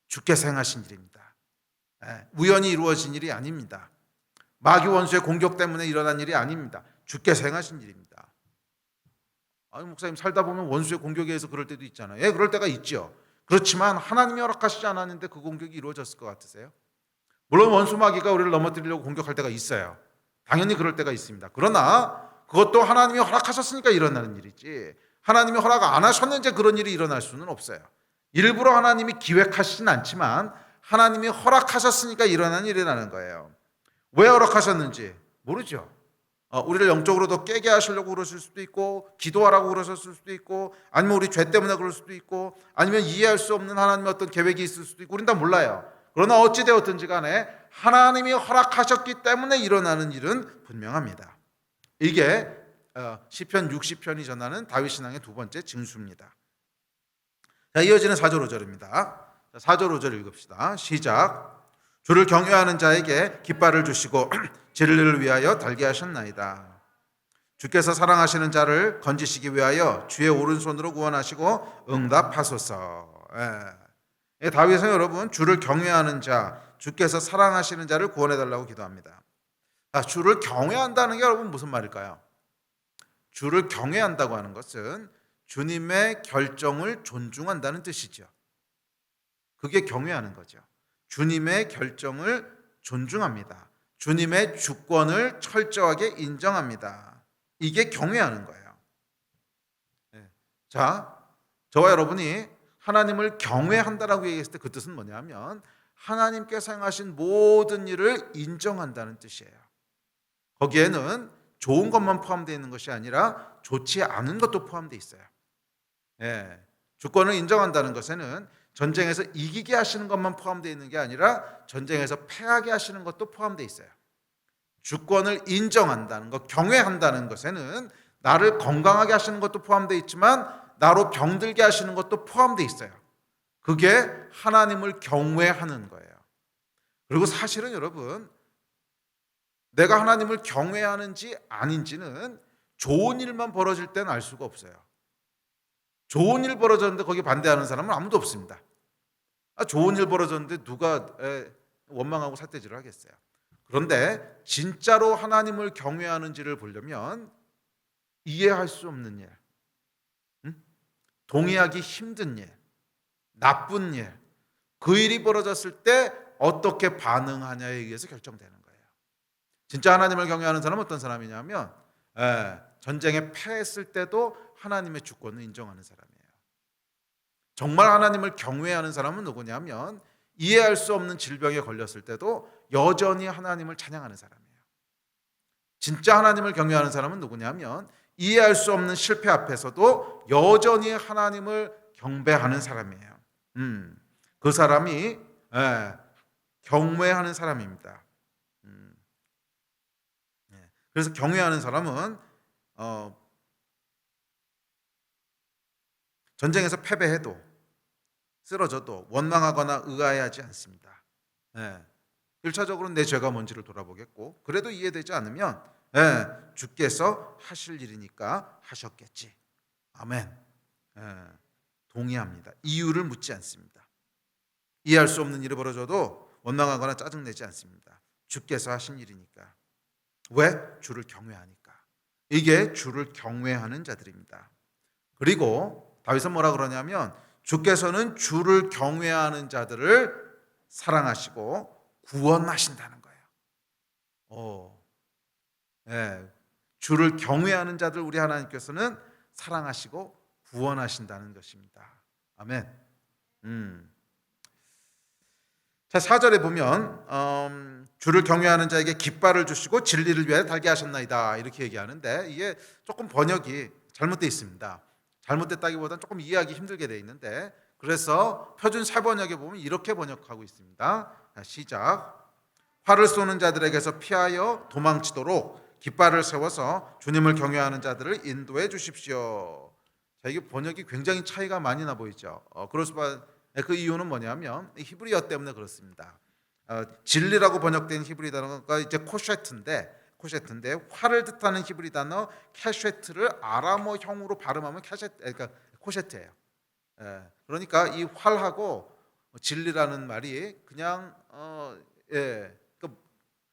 주께서 행하신 일입니다. 우연히 이루어진 일이 아닙니다. 마귀 원수의 공격 때문에 일어난 일이 아닙니다. 주께서 행하신 일입니다. 아니, 목사님 살다 보면 원수의 공격에 의해서 그럴 때도 있잖아요. 그럴 때가 있죠. 그렇지만 하나님이 허락하시지 않았는데 그 공격이 이루어졌을 것 같으세요? 물론 원수 마귀가 우리를 넘어뜨리려고 공격할 때가 있어요. 당연히 그럴 때가 있습니다. 그러나 그것도 하나님이 허락하셨으니까 일어나는 일이지, 하나님이 허락 안 하셨는지 그런 일이 일어날 수는 없어요. 일부러 하나님이 기획하시진 않지만 하나님이 허락하셨으니까 일어나는 일이라는 거예요. 왜 허락하셨는지, 모르죠. 우리를 영적으로 더 깨게 하시려고 그러실 수도 있고, 기도하라고 그러셨을 수도 있고, 아니면 우리 죄 때문에 그럴 수도 있고, 아니면 이해할 수 없는 하나님의 어떤 계획이 있을 수도 있고, 우린 다 몰라요. 그러나 어찌 되었든지 간에 하나님이 허락하셨기 때문에 일어나는 일은 분명합니다. 이게 시편 60편이 전하는 다윗 신앙의 두 번째 징수입니다. 자, 이어지는 4절 5절입니다. 4절 5절 읽읍시다. 시작. 주를 경외하는 자에게 깃발을 주시고 진리를 위하여 달게 하셨나이다. 주께서 사랑하시는 자를 건지시기 위하여 주의 오른손으로 구원하시고 응답하소서. 다윗은 여러분 주를 경외하는 자, 주께서 사랑하시는 자를 구원해달라고 기도합니다. 주를 경외한다는 게 여러분 무슨 말일까요? 주를 경외한다고 하는 것은 주님의 결정을 존중한다는 뜻이죠. 그게 경외하는 거죠. 주님의 결정을 존중합니다. 주님의 주권을 철저하게 인정합니다. 이게 경외하는 거예요. 자, 저와 여러분이 하나님을 경외한다라고 얘기했을 때 그 뜻은 뭐냐면 하나님께서 행하신 모든 일을 인정한다는 뜻이에요. 거기에는 좋은 것만 포함되어 있는 것이 아니라 좋지 않은 것도 포함되어 있어요. 주권을 인정한다는 것에는 전쟁에서 이기게 하시는 것만 포함되어 있는 게 아니라 전쟁에서 패하게 하시는 것도 포함되어 있어요. 주권을 인정한다는 것, 경외한다는 것에는 나를 건강하게 하시는 것도 포함되어 있지만 나로 병들게 하시는 것도 포함되어 있어요. 그게 하나님을 경외하는 거예요. 그리고 사실은 여러분, 내가 하나님을 경외하는지 아닌지는 좋은 일만 벌어질 때는 알 수가 없어요. 좋은 일 벌어졌는데 거기 반대하는 사람은 아무도 없습니다. 좋은 일 벌어졌는데 누가 원망하고 삿대질을 하겠어요. 그런데 진짜로 하나님을 경외하는지를 보려면 이해할 수 없는 일, 동의하기 힘든 일, 나쁜 일, 그 일이 벌어졌을 때 어떻게 반응하냐에 의해서 결정되는 거예요. 진짜 하나님을 경외하는 사람은 어떤 사람이냐면 전쟁에 패했을 때도 하나님의 주권을 인정하는 사람이에요. 정말 하나님을 경외하는 사람은 누구냐면 이해할 수 없는 질병에 걸렸을 때도 여전히 하나님을 찬양하는 사람이에요. 진짜 하나님을 경외하는 사람은 누구냐면 이해할 수 없는 실패 앞에서도 여전히 하나님을 경배하는 사람이에요. 그 사람이 경외하는 사람입니다. 그래서 경외하는 사람은 전쟁에서 패배해도 쓰러져도 원망하거나 의아해하지 않습니다. 1차적으로는 내 죄가 뭔지를 돌아보겠고 그래도 이해되지 않으면 주께서 하실 일이니까 하셨겠지. 아멘. 동의합니다. 이유를 묻지 않습니다. 이해할 수 없는 일이 벌어져도 원망하거나 짜증내지 않습니다. 주께서 하신 일이니까. 왜? 주를 경외하니까. 이게 주를 경외하는 자들입니다. 그리고 다윗은 뭐라 그러냐면 주께서는 주를 경외하는 자들을 사랑하시고 구원하신다는 거예요. 주를 경외하는 자들 우리 하나님께서는 사랑하시고 구원하신다는 것입니다. 아멘. 자, 4절에 보면 주를 경외하는 자에게 깃발을 주시고 진리를 위하여 달게 하셨나이다 이렇게 얘기하는데 이게 조금 번역이 잘못되어 있습니다. 잘못됐다기보다는 조금 이해하기 힘들게 되어 있는데 그래서 표준 사번역에 보면 이렇게 번역하고 있습니다. 시작. 활을 쏘는 자들에게서 피하여 도망치도록 깃발을 세워서 주님을 경외하는 자들을 인도해 주십시오. 자, 이게 번역이 굉장히 차이가 많이 나 보이죠. 그 이유는 뭐냐면 히브리어 때문에 그렇습니다. 진리라고 번역된 히브리 단어가 이제 코셰트인데 활을 뜻하는 히브리 단어 캐셰트를 아람어형으로 발음하면 그러니까 코셰트예요. 그러니까 이 활하고 진리라는 말이 그냥 그러니까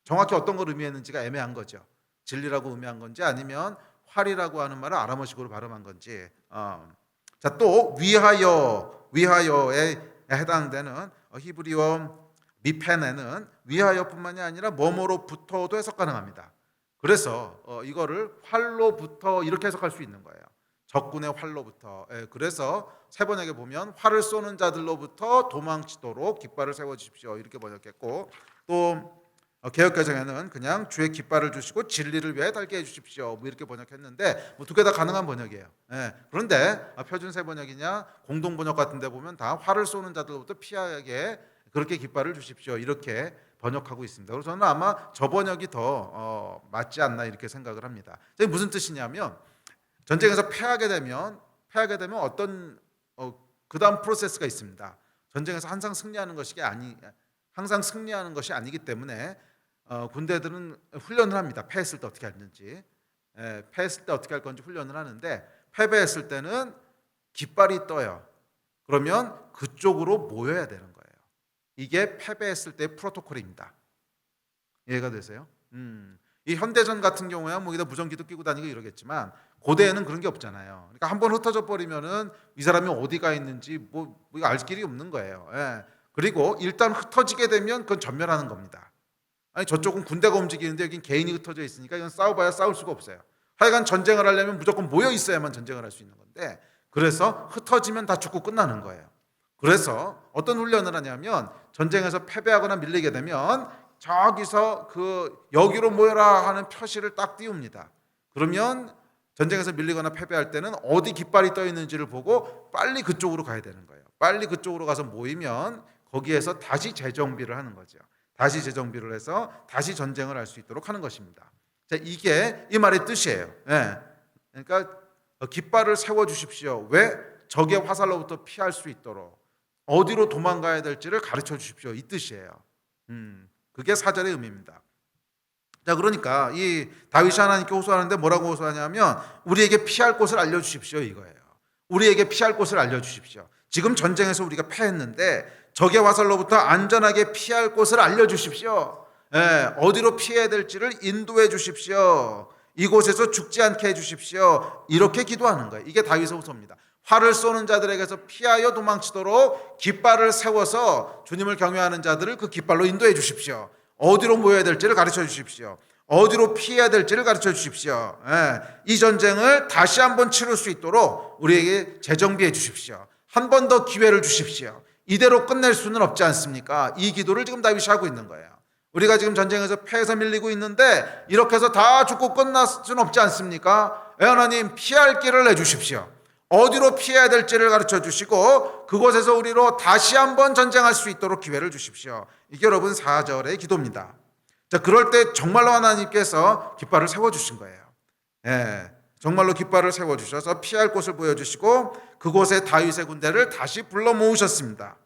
정확히 어떤 걸 의미했는지가 애매한 거죠. 진리라고 의미한 건지 아니면 활이라고 하는 말을 아람어식으로 발음한 건지. 자, 또 위하여에 해당되는 히브리어 미펜에는 위하여뿐만이 아니라 뭐뭐로부터도 해석 가능합니다. 그래서 이거를 활로부터 이렇게 해석할 수 있는 거예요. 적군의 활로부터. 그래서 세 번역에 보면 활을 쏘는 자들로부터 도망치도록 깃발을 세워주십시오 이렇게 번역했고 또 개역개정에는 그냥 주의 깃발을 주시고 진리를 위해 달게 해주십시오. 뭐 이렇게 번역했는데 뭐 두 개 다 가능한 번역이에요. 예. 그런데 표준세 번역이냐 공동 번역 같은데 보면 다 활을 쏘는 자들로부터 피하게 그렇게 깃발을 주십시오. 이렇게 번역하고 있습니다. 그래서 저는 아마 저 번역이 더 맞지 않나 이렇게 생각을 합니다. 이게 무슨 뜻이냐면 전쟁에서 패하게 되면 어떤 그다음 프로세스가 있습니다. 전쟁에서 항상 승리하는 것이 아니기 때문에 군대들은 훈련을 합니다. 패했을 때 어떻게 하는지, 패했을 때 어떻게 할 건지 훈련을 하는데 패배했을 때는 깃발이 떠요. 그러면 그쪽으로 모여야 되는 거예요. 이게 패배했을 때 프로토콜입니다. 이해가 되세요? 이 현대전 같은 경우야 뭐 무전기도 끼고 다니고 이러겠지만 고대에는 그런 게 없잖아요. 그러니까 한번 흩어져 버리면은 이 사람이 어디가 있는지 뭐 알 길이 없는 거예요. 예. 그리고 일단 흩어지게 되면 그건 전멸하는 겁니다. 아니 저쪽은 군대가 움직이는데 여긴 개인이 흩어져 있으니까 이건 싸워봐야 싸울 수가 없어요. 하여간 전쟁을 하려면 무조건 모여 있어야만 전쟁을 할 수 있는 건데 그래서 흩어지면 다 죽고 끝나는 거예요. 그래서 어떤 훈련을 하냐면 전쟁에서 패배하거나 밀리게 되면 저기서 여기로 모여라 하는 표시를 딱 띄웁니다. 그러면 전쟁에서 밀리거나 패배할 때는 어디 깃발이 떠 있는지를 보고 빨리 그쪽으로 가야 되는 거예요. 빨리 그쪽으로 가서 모이면 거기에서 다시 재정비를 하는 거죠. 다시 재정비를 해서 다시 전쟁을 할 수 있도록 하는 것입니다. 자, 이게 이 말의 뜻이에요. 예. 그러니까 깃발을 세워 주십시오. 왜? 적의 화살로부터 피할 수 있도록 어디로 도망가야 될지를 가르쳐 주십시오. 이 뜻이에요. 그게 사절의 의미입니다. 자, 그러니까 이 다윗이 하나님께 호소하는데 뭐라고 호소하냐면 우리에게 피할 곳을 알려주십시오 이거예요. 우리에게 피할 곳을 알려주십시오. 지금 전쟁에서 우리가 패했는데 적의 화살로부터 안전하게 피할 곳을 알려주십시오. 어디로 피해야 될지를 인도해 주십시오. 이곳에서 죽지 않게 해주십시오. 이렇게 기도하는 거예요. 이게 다윗의 호소입니다. 활을 쏘는 자들에게서 피하여 도망치도록 깃발을 세워서 주님을 경외하는 자들을 그 깃발로 인도해 주십시오. 어디로 모여야 될지를 가르쳐 주십시오. 어디로 피해야 될지를 가르쳐 주십시오. 이 전쟁을 다시 한번 치를 수 있도록 우리에게 재정비해 주십시오. 한 번 더 기회를 주십시오. 이대로 끝낼 수는 없지 않습니까? 이 기도를 지금 다윗이 하고 있는 거예요. 우리가 지금 전쟁에서 패해서 밀리고 있는데 이렇게 해서 다 죽고 끝날 수는 없지 않습니까? 하나님 피할 길을 내주십시오. 어디로 피해야 될지를 가르쳐 주시고 그곳에서 우리로 다시 한번 전쟁할 수 있도록 기회를 주십시오. 이게 여러분 4절의 기도입니다. 자, 그럴 때 정말로 하나님께서 깃발을 세워주신 거예요. 정말로 깃발을 세워주셔서 피할 곳을 보여주시고 그곳에 다윗의 군대를 다시 불러 모으셨습니다.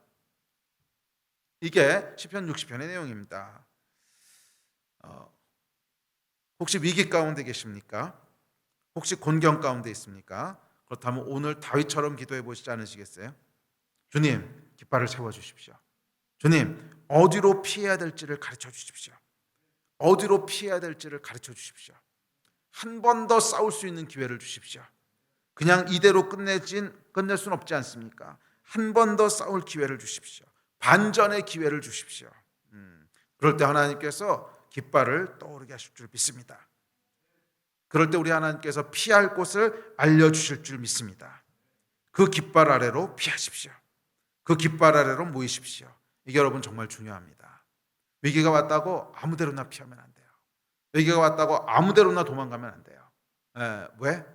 이게 시편 60편의 내용입니다. 혹시 위기 가운데 계십니까? 혹시 곤경 가운데 있습니까? 그렇다면 오늘 다윗처럼 기도해 보시지 않으시겠어요? 주님, 깃발을 세워주십시오. 주님, 어디로 피해야 될지를 가르쳐 주십시오. 어디로 피해야 될지를 가르쳐 주십시오. 한 번 더 싸울 수 있는 기회를 주십시오. 그냥 이대로 끝낼 수는 없지 않습니까? 한 번 더 싸울 기회를 주십시오. 반전의 기회를 주십시오. 그럴 때 하나님께서 깃발을 떠오르게 하실 줄 믿습니다. 그럴 때 우리 하나님께서 피할 곳을 알려주실 줄 믿습니다. 그 깃발 아래로 피하십시오. 그 깃발 아래로 모이십시오. 이게 여러분 정말 중요합니다. 위기가 왔다고 아무데로나 피하면 안 돼요. 위기가 왔다고 아무데로나 도망가면 안 돼요. 왜?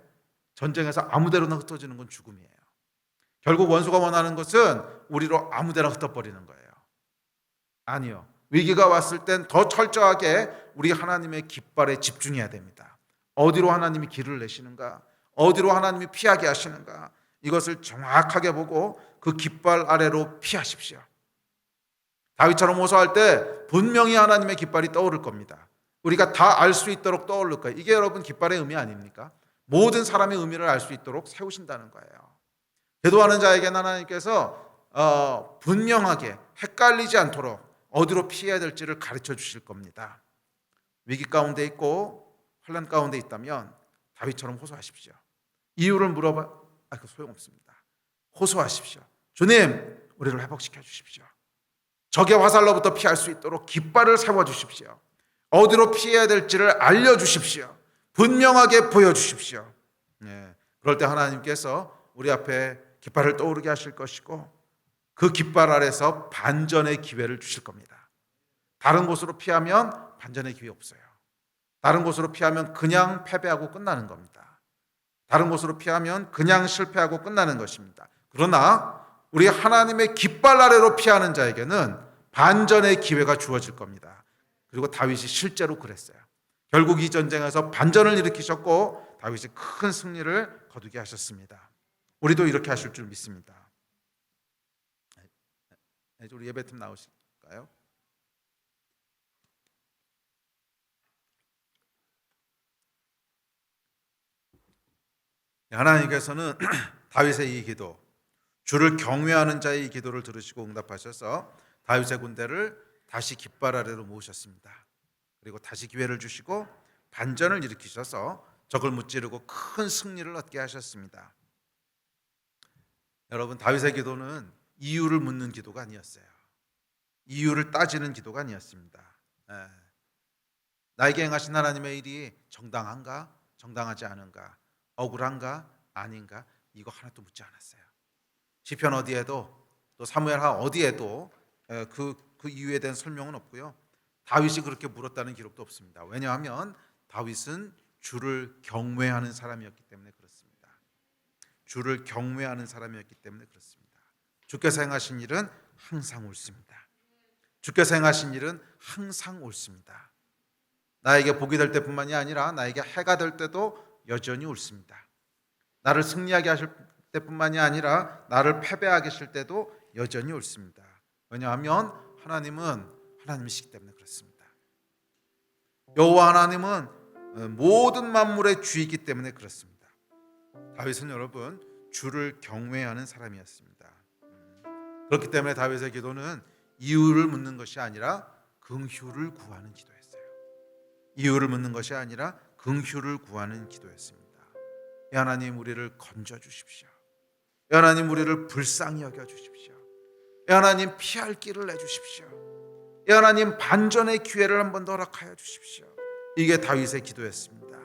전쟁에서 아무데로나 흩어지는 건 죽음이에요. 결국 원수가 원하는 것은 우리로 아무데나 흩어버리는 거예요. 아니요. 위기가 왔을 땐 더 철저하게 우리 하나님의 깃발에 집중해야 됩니다. 어디로 하나님이 길을 내시는가? 어디로 하나님이 피하게 하시는가? 이것을 정확하게 보고 그 깃발 아래로 피하십시오. 다윗처럼 호소할 때 분명히 하나님의 깃발이 떠오를 겁니다. 우리가 다 알 수 있도록 떠오를 거예요. 이게 여러분 깃발의 의미 아닙니까? 모든 사람의 의미를 알 수 있도록 세우신다는 거예요. 기도하는 자에게는 하나님께서 분명하게 헷갈리지 않도록 어디로 피해야 될지를 가르쳐 주실 겁니다. 위기 가운데 있고 환난 가운데 있다면 다윗처럼 호소하십시오. 이유를 물어봐 그 소용없습니다. 호소하십시오. 주님, 우리를 회복시켜 주십시오. 적의 화살로부터 피할 수 있도록 깃발을 세워 주십시오. 어디로 피해야 될지를 알려 주십시오. 분명하게 보여 주십시오. 그럴 때 하나님께서 우리 앞에 깃발을 떠오르게 하실 것이고 그 깃발 아래서 반전의 기회를 주실 겁니다. 다른 곳으로 피하면 반전의 기회 없어요. 다른 곳으로 피하면 그냥 패배하고 끝나는 겁니다. 다른 곳으로 피하면 그냥 실패하고 끝나는 것입니다. 그러나 우리 하나님의 깃발 아래로 피하는 자에게는 반전의 기회가 주어질 겁니다. 그리고 다윗이 실제로 그랬어요. 결국 이 전쟁에서 반전을 일으키셨고 다윗이 큰 승리를 거두게 하셨습니다. 우리도 이렇게 하실 줄 믿습니다. 우리 예배팀 나오실까요? 하나님께서는 다윗의 이 기도, 주를 경외하는 자의 이 기도를 들으시고 응답하셔서 다윗의 군대를 다시 깃발 아래로 모으셨습니다. 그리고 다시 기회를 주시고 반전을 일으키셔서 적을 무찌르고 큰 승리를 얻게 하셨습니다. 여러분, 다윗의 기도는 이유를 묻는 기도가 아니었어요. 이유를 따지는 기도가 아니었습니다. 나에게 행하신 하나님의 일이 정당한가? 정당하지 않은가? 억울한가? 아닌가? 이거 하나도 묻지 않았어요. 시편 어디에도 또 사무엘하 어디에도 그 이유에 대한 설명은 없고요. 다윗이 그렇게 물었다는 기록도 없습니다. 왜냐하면 다윗은 주를 경외하는 사람이었기 때문에 그렇습니다. 주를 경외하는 사람이었기 때문에 그렇습니다. 주께서 행하신 일은 항상 옳습니다. 주께서 행하신 일은 항상 옳습니다. 나에게 복이 될 때뿐만이 아니라 나에게 해가 될 때도 여전히 옳습니다. 나를 승리하게 하실 때뿐만이 아니라 나를 패배하게 하실 때도 여전히 옳습니다. 왜냐하면 하나님은 하나님이시기 때문에 그렇습니다. 여호와 하나님은 모든 만물의 주이기 때문에 그렇습니다. 다윗은 여러분 주를 경외하는 사람이었습니다. 그렇기 때문에 다윗의 기도는 이유를 묻는 것이 아니라 긍휼을 구하는 기도였어요. 이유를 묻는 것이 아니라 긍휼을 구하는 기도였습니다. 이 하나님 우리를 건져 주십시오. 이 하나님 우리를 불쌍히 여겨 주십시오. 이 하나님 피할 길을 내주십시오. 이 하나님 반전의 기회를 한 번 더 허락하여 주십시오. 이게 다윗의 기도였습니다.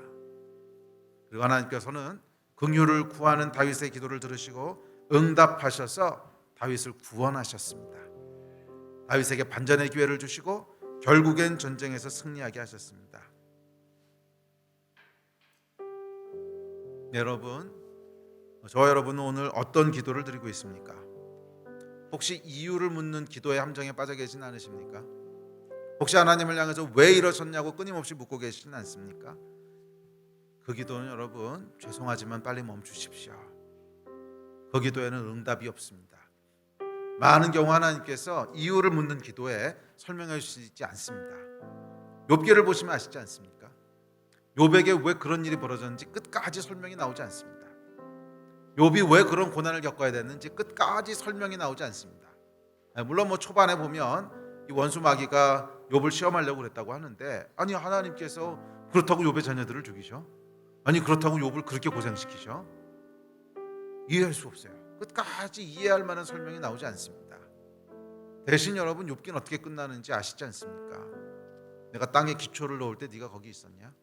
그리고 하나님께서는 긍휼을 구하는 다윗의 기도를 들으시고 응답하셔서 다윗을 구원하셨습니다. 다윗에게 반전의 기회를 주시고 결국엔 전쟁에서 승리하게 하셨습니다. 여러분, 저와 여러분은 오늘 어떤 기도를 드리고 있습니까? 혹시 이유를 묻는 기도의 함정에 빠져 계시진 않으십니까? 혹시 하나님을 향해서 왜 이러셨냐고 끊임없이 묻고 계시진 않습니까? 그 기도는 여러분 죄송하지만 빨리 멈추십시오. 그 기도에는 응답이 없습니다. 많은 경우 하나님께서 이유를 묻는 기도에 설명해 주시지 않습니다. 욥기를 보시면 아시지 않습니까? 욥에게 왜 그런 일이 벌어졌는지 끝까지 설명이 나오지 않습니다. 욥이 왜 그런 고난을 겪어야 됐는지 끝까지 설명이 나오지 않습니다. 물론 초반에 보면 이 원수 마귀가 욥을 시험하려고 그랬다고 하는데, 아니 하나님께서 그렇다고 욥의 자녀들을 죽이셔? 아니 그렇다고 욥을 그렇게 고생시키셔? 이해할 수 없어요. 끝까지 이해할 만한 설명이 나오지 않습니다. 대신 여러분 욥기는 어떻게 끝나는지 아시지 않습니까? 내가 땅에 기초를 놓을 때 네가 거기 있었냐?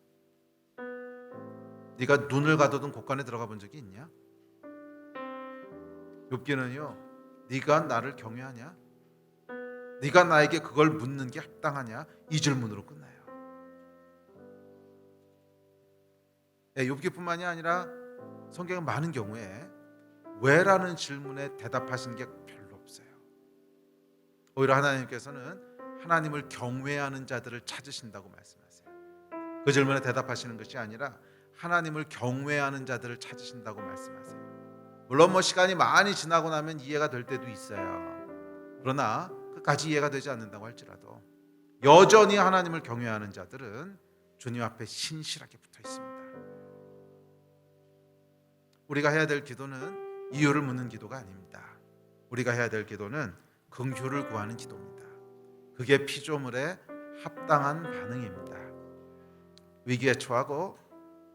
네가 눈을 가둬둔 곳간에 들어가 본 적이 있냐? 욥기는요, 네가 나를 경외하냐? 네가 나에게 그걸 묻는 게 합당하냐? 이 질문으로 끝나요. 욥기뿐만이 아니라 성경은 많은 경우에 왜라는 질문에 대답하신 게 별로 없어요. 오히려 하나님께서는 하나님을 경외하는 자들을 찾으신다고 말씀하세요. 그 질문에 대답하시는 것이 아니라 하나님을 경외하는 자들을 찾으신다고 말씀하세요. 물론 시간이 많이 지나고 나면 이해가 될 때도 있어요. 그러나 끝까지 이해가 되지 않는다고 할지라도 여전히 하나님을 경외하는 자들은 주님 앞에 신실하게 붙어 있습니다. 우리가 해야 될 기도는 이유를 묻는 기도가 아닙니다. 우리가 해야 될 기도는 긍휼을 구하는 기도입니다. 그게 피조물의 합당한 반응입니다. 위기에 처하고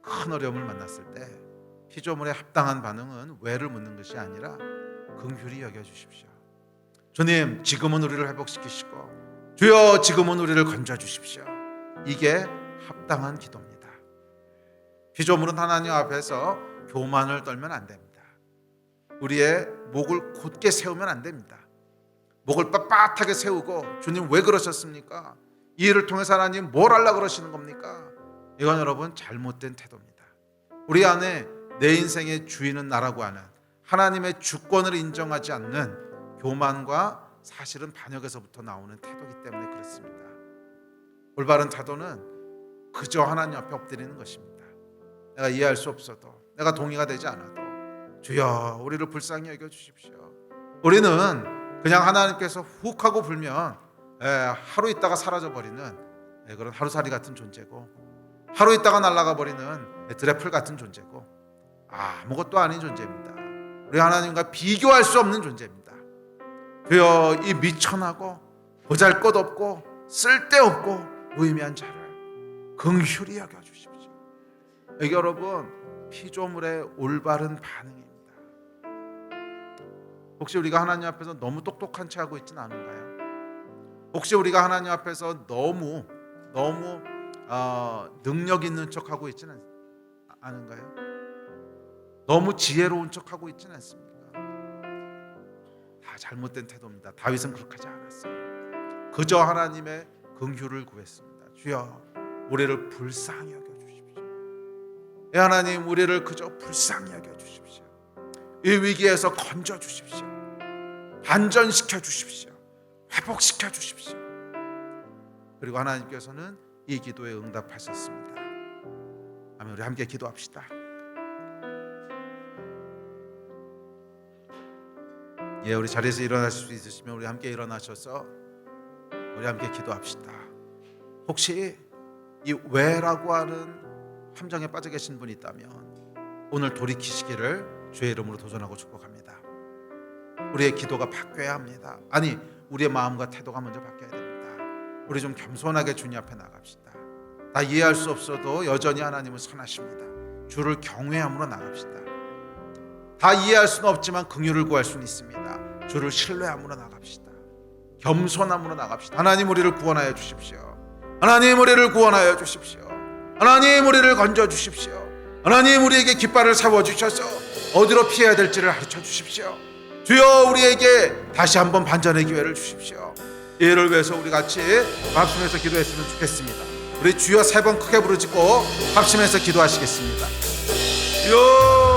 큰 어려움을 만났을 때 피조물의 합당한 반응은 왜를 묻는 것이 아니라 긍휼히 여겨주십시오. 주님 지금은 우리를 회복시키시고 주여 지금은 우리를 건져주십시오. 이게 합당한 기도입니다. 피조물은 하나님 앞에서 교만을 떨면 안 됩니다. 우리의 목을 곧게 세우면 안 됩니다. 목을 빳빳하게 세우고 주님 왜 그러셨습니까? 이 일을 통해서 하나님 뭘 하려고 그러시는 겁니까? 이건 여러분 잘못된 태도입니다. 우리 안에 내 인생의 주인은 나라고 하는 하나님의 주권을 인정하지 않는 교만과 사실은 반역에서부터 나오는 태도이기 때문에 그렇습니다. 올바른 태도는 그저 하나님 앞에 엎드리는 것입니다. 내가 이해할 수 없어도, 내가 동의가 되지 않아도 주여 우리를 불쌍히 여겨주십시오. 우리는 그냥 하나님께서 훅 하고 불면 하루 있다가 사라져버리는 그런 하루살이 같은 존재고, 하루 있다가 날아가 버리는 드래플 같은 존재고, 아무것도 아닌 존재입니다. 우리 하나님과 비교할 수 없는 존재입니다. 주여 이 미천하고 보잘것없고 쓸데없고 무의미한 자를 긍휼히 여겨주십시오. 이게 여러분 피조물의 올바른 반응입니다. 혹시 우리가 하나님 앞에서 너무 똑똑한 체 하고 있지는 않은가요? 혹시 우리가 하나님 앞에서 너무 능력 있는 척하고 있지는 않은가요? 너무 지혜로운 척하고 있지는 않습니까? 다 잘못된 태도입니다. 다윗은 그렇게 하지 않았어요. 그저 하나님의 긍휼을 구했습니다. 주여 우리를 불쌍히 여겨주십시오. 하나님 우리를 그저 불쌍히 여겨주십시오. 이 위기에서 건져주십시오. 반전시켜 주십시오. 회복시켜 주십시오. 그리고 하나님께서는 이 기도에 응답하셨습니다. 아멘. 우리 함께 기도합시다. 우리 자리에서 일어나실 수 있으시면 우리 함께 일어나셔서 우리 함께 기도합시다. 혹시 이 왜라고 하는 함정에 빠져 계신 분이 있다면 오늘 돌이키시기를 주의 이름으로 도전하고 축복합니다. 우리의 기도가 바뀌어야 합니다. 아니 우리의 마음과 태도가 먼저 바뀌어야 됩니다. 우리 좀 겸손하게 주님 앞에 나갑시다. 다 이해할 수 없어도 여전히 하나님은 선하십니다. 주를 경외함으로 나갑시다. 다 이해할 수는 없지만 긍휼을 구할 수는 있습니다. 주를 신뢰함으로 나갑시다. 겸손함으로 나갑시다. 하나님 우리를 구원하여 주십시오. 하나님 우리를 구원하여 주십시오. 하나님 우리를 건져 주십시오. 하나님 우리에게 깃발을 세워주셔서 어디로 피해야 될지를 가르쳐 주십시오. 주여 우리에게 다시 한번 반전의 기회를 주십시오. 이를 위해서 우리 같이 합심해서 기도했으면 좋겠습니다. 우리 주여 3번 크게 부르짖고 합심해서 기도하시겠습니다. 주여